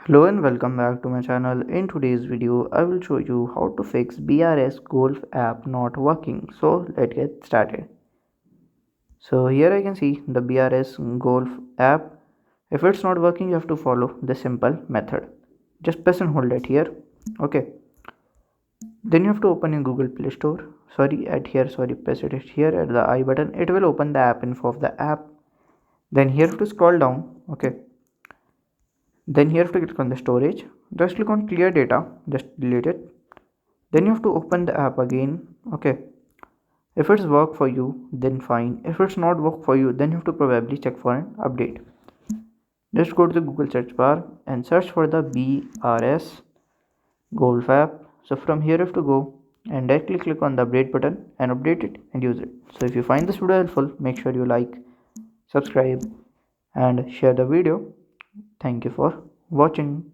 Hello and welcome back to my channel. In today's video, I will show you how to fix BRS Golf app not working. So let's get started. So here I can see the BRS Golf app. If it's not working, you have to follow the simple method. Just press and hold it here. Okay. Then you have to open in Google Play Store. Press it here at the I button. It will open the app info of the app. Then here you have to scroll down. Okay. Then here you have to click on the storage. Just click on clear data. Just delete it. Then you have to open the app again. Okay, if it's work for you, then fine. If it's not work for you, then you have to probably check for an update. Just go to the Google search bar and search for the BRS Golf app. So from here you have to go and directly click on the update button and update it and use it. So if you find this video helpful, make sure you like, subscribe and share the video. Thank you for watching.